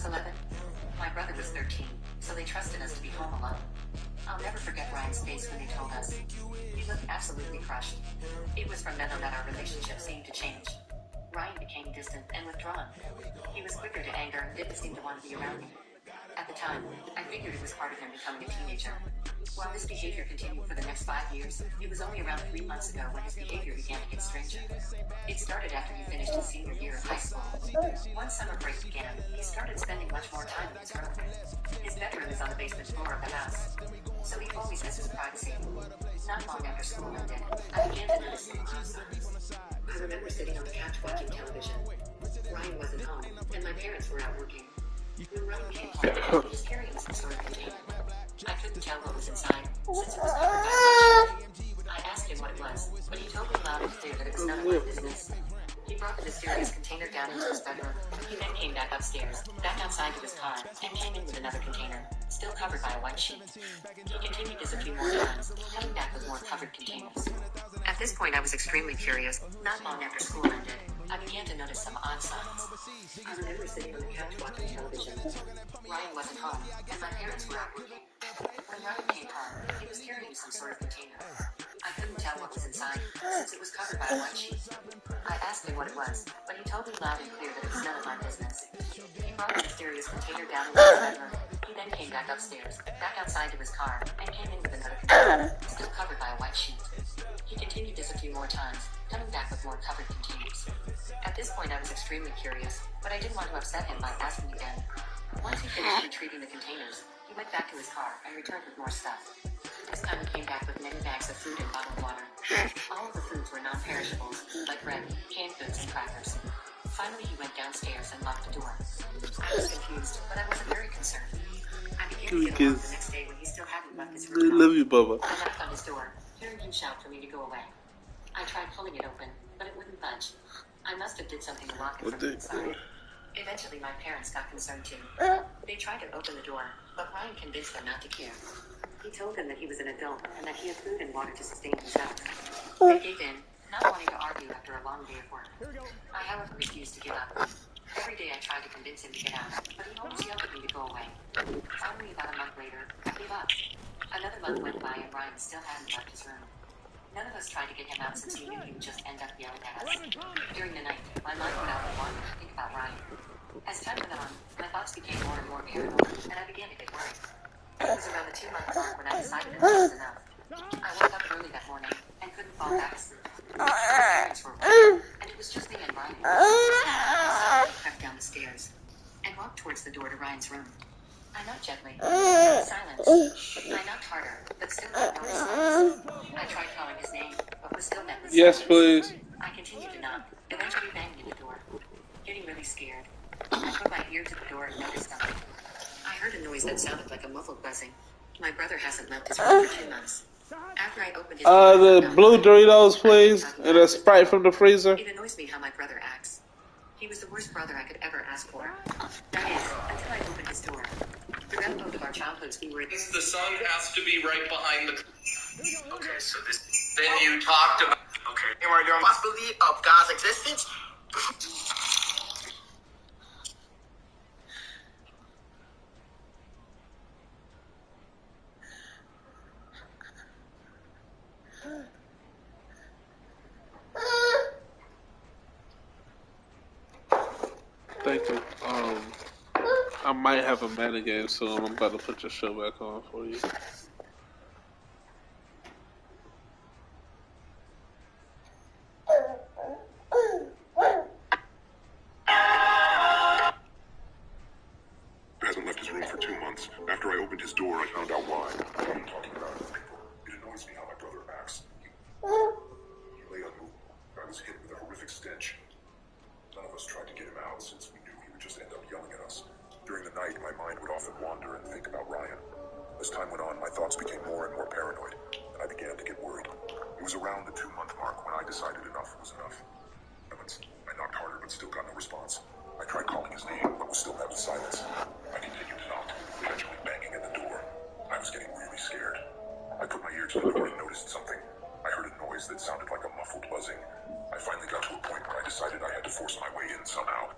was 11. My brother was 13, so they trusted us to be home alone. I'll never forget Ryan's face when they told us. He looked absolutely crushed. It was from then on that our relationship seemed to change. Ryan became distant and withdrawn. He was quicker to anger and didn't seem to want to be around me. At the time, I figured it was part of him becoming a teenager. While this behavior continued for the next 5 years, it was only around 3 months ago when his behavior began to get stranger. It started after he finished his senior year of high school. Once summer break began, he started spending much more time in his room. His bedroom is on the basement floor of the house, so he always misses privacy. Not long after school ended, I began to notice some odd signs. I remember sitting on the couch watching television. Ryan wasn't home, and my parents were out working. When Ryan came home, he was carrying some sort of container. I couldn't tell what was inside, since it was covered by a white sheet. I asked him what it was, but he told me loud and clear that it was none of my business. He brought the mysterious container down into his bedroom. He then came back upstairs, back outside to his car, and came in with another container, still covered by a white sheet. He continued this a few more times, coming back with more covered containers. At this point, I was extremely curious. Not long after school ended, I began to notice some odd signs. I remember sitting on the couch watching television. Ryan wasn't home, and my parents were out working. When Ryan came home, he was carrying some sort of container. I couldn't tell what was inside, since it was covered by a white sheet. I asked him what it was, but he told me loud and clear that it was none of my business. He brought the mysterious container down into his bedroom. He then came back upstairs, back outside to his car, and came in with another container, still covered by a white sheet. He continued this a few more times, coming back with more covered containers. At this point, I was extremely curious, but I didn't want to upset him by asking again. Once he finished retrieving the containers, he went back to his car and returned with more stuff. This time he came back with many bags of food and bottled water. All of the foods were non-perishables, like bread, canned goods, and crackers. Finally, he went downstairs and locked the door. I was confused, but I wasn't very concerned. I began to get alarmed the next day when he still hadn't left his room. I love you, Bubba. I knocked on his door, hearing him shout for me to go away. I tried pulling it open, but it wouldn't budge. I must have did something to lock it from the inside. Eventually, my parents got concerned too. They tried to open the door, but Ryan convinced them not to care. He told them that he was an adult and that he had food and water to sustain himself. They gave in, not wanting to argue after a long day of work. I, however, refused to give up. Every day I tried to convince him to get out, but he always yelled at me to go away. Finally, about a month later, I gave up. Another month went by and Ryan still hadn't left his room. None of us tried to get him out since we knew he would just end up yelling at us. During the night, my mind went out and wanted to think about Ryan. As time went on, my thoughts became more and more paranoid, and I began to get worried. It was around the 2-month mark when I decided enough was enough. I woke up early that morning and couldn't fall back asleep. My parents were working, and it was just me and Ryan. I crept down the stairs and walked towards the door to Ryan's room. I knocked gently. Silence. I knocked harder, but still got no response. I tried calling his name, but was still met with silence. Yes, please. I continued to knock, eventually banging at the door. Getting really scared, I put my ear to the door and noticed something. I heard a noise that sounded like a muffled buzzing. My brother hasn't left his room for 2 months. After I opened his door, The blue Doritos, please, and a Sprite from the freezer. It annoys me how my brother acts. He was the worst brother I could ever ask for. That is, until I opened his door. Throughout both of our childhoods, we were... The sun has to be right behind the... Okay, so this... Then you talked about... Okay. And were there a possibility of God's existence? Thank you. I might have a Madden game soon. I'm about to put your show back on for you. Hasn't left his room for 2 months. After I opened his door, I found out why. What are you talking about? It annoys me how my brother acts. He lay unmovable. I was hit with a horrific stench. None of us tried to get him out since we knew he would just end up yelling at us. During the night, my mind would often wander and think about Ryan. As time went on, my thoughts became more and more paranoid, and I began to get worried. It was around the 2-month mark when I decided enough was enough. I knocked harder, but still got no response. I tried calling his name, but was still met with silence. I continued to knock, eventually banging at the door. I was getting really scared. I put my ear to the door and noticed something. I heard a noise that sounded like a muffled buzzing. I finally got to a point where I decided I had to force my way in somehow.